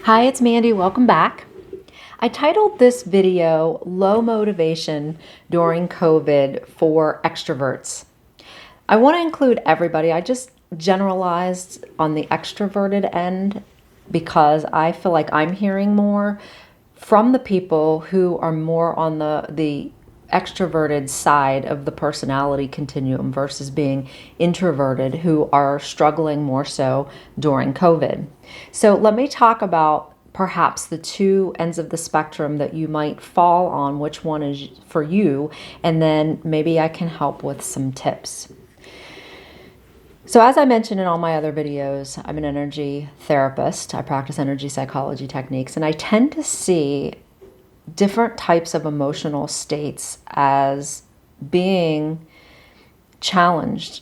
Hi, it's Mandy. Welcome back. I titled this video Low Motivation During COVID for Extroverts. I want to include everybody. I just generalized on the extroverted end because I feel like I'm hearing more from the people who are more on the extroverted side of the personality continuum versus being introverted, who are struggling more so during COVID. So let me talk about perhaps the two ends of the spectrum that you might fall on, which one is for you, and then maybe I can help with some tips. So as I mentioned in all my other videos, I'm an energy therapist. I practice energy psychology techniques, and I tend to see different types of emotional states as being challenged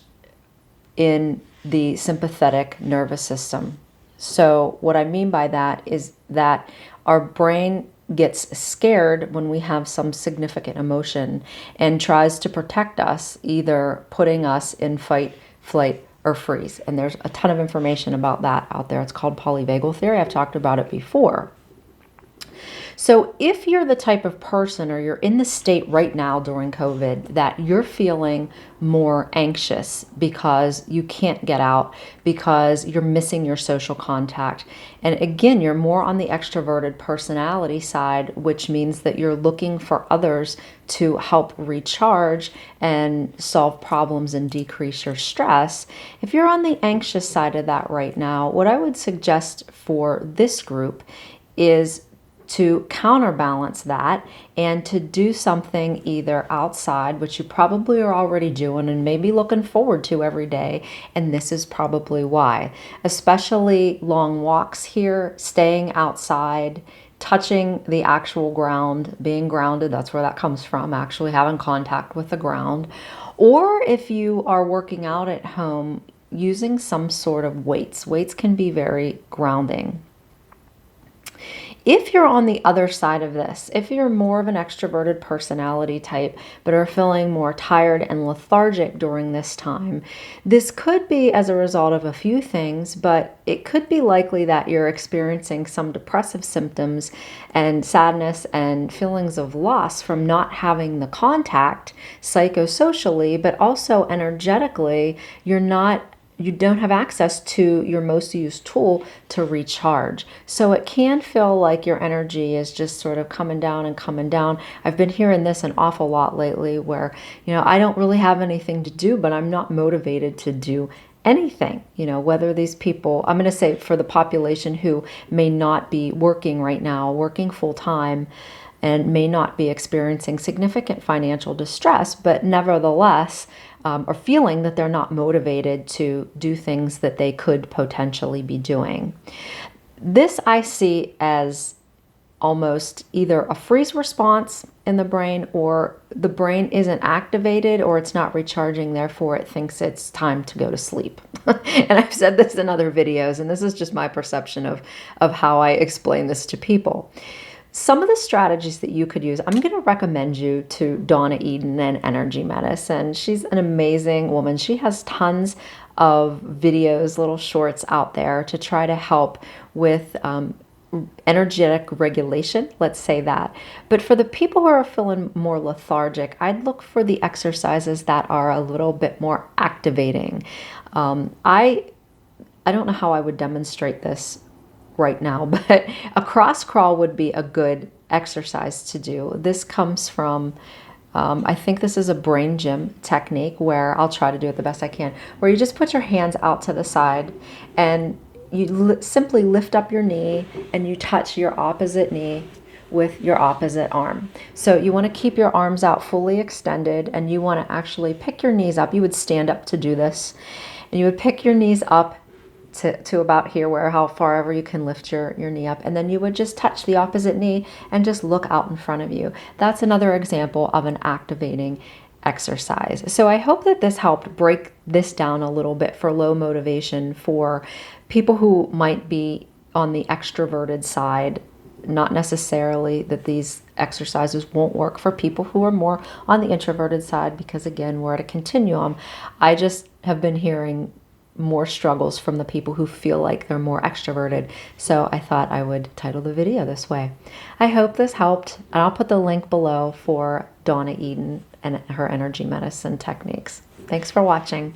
in the sympathetic nervous system. So what I mean by that is that our brain gets scared when we have some significant emotion and tries to protect us, either putting us in fight, flight, or freeze. And there's a ton of information about that out there. It's called polyvagal theory. I've talked about it before. So if you're the type of person, or you're in the state right now during COVID, that you're feeling more anxious because you can't get out, because you're missing your social contact, and again, you're more on the extroverted personality side, which means that you're looking for others to help recharge and solve problems and decrease your stress. If you're on the anxious side of that right now, what I would suggest for this group is to counterbalance that and to do something either outside, which you probably are already doing and maybe looking forward to every day. And this is probably why, especially long walks here, staying outside, touching the actual ground, being grounded. That's where that comes from, actually having contact with the ground. Or if you are working out at home, using some sort of weights. Weights can be very grounding. If you're on the other side of this, if you're more of an extroverted personality type, but are feeling more tired and lethargic during this time, this could be as a result of a few things, but it could be likely that you're experiencing some depressive symptoms and sadness and feelings of loss from not having the contact psychosocially, but also energetically, you don't have access to your most used tool to recharge. So it can feel like your energy is just sort of coming down and coming down. I've been hearing this an awful lot lately where, I don't really have anything to do, but I'm not motivated to do anything. Whether these people, I'm going to say for the population who may not be working right now, working full time, and may not be experiencing significant financial distress, but nevertheless are feeling that they're not motivated to do things that they could potentially be doing. This I see as almost either a freeze response in the brain, or the brain isn't activated, or it's not recharging, therefore it thinks it's time to go to sleep. And I've said this in other videos, and this is just my perception of how I explain this to people. Some of the strategies that you could use, I'm going to recommend you to Donna Eden and Energy Medicine. She's an amazing woman. She has tons of videos, little shorts out there to try to help with energetic regulation, let's say that. But for the people who are feeling more lethargic, I'd look for the exercises that are a little bit more activating. I don't know how I would demonstrate this right now, but a cross crawl would be a good exercise to do. This comes from, I think this is a brain gym technique, where I'll try to do it the best I can, where you just put your hands out to the side and you simply lift up your knee and you touch your opposite knee with your opposite arm. So you want to keep your arms out fully extended, and you want to actually pick your knees up. You would stand up to do this, and you would pick your knees up to about here, where how far ever you can lift your knee up, and then you would just touch the opposite knee and just look out in front of you. That's another example of an activating exercise. So I hope that this helped break this down a little bit for low motivation for people who might be on the extroverted side. Not necessarily that these exercises won't work for people who are more on the introverted side, because again, we're at a continuum. I just have been hearing more struggles from the people who feel like they're more extroverted. So I thought I would title the video this way. I hope this helped, and I'll put the link below for Donna Eden and her energy medicine techniques. Thanks for watching.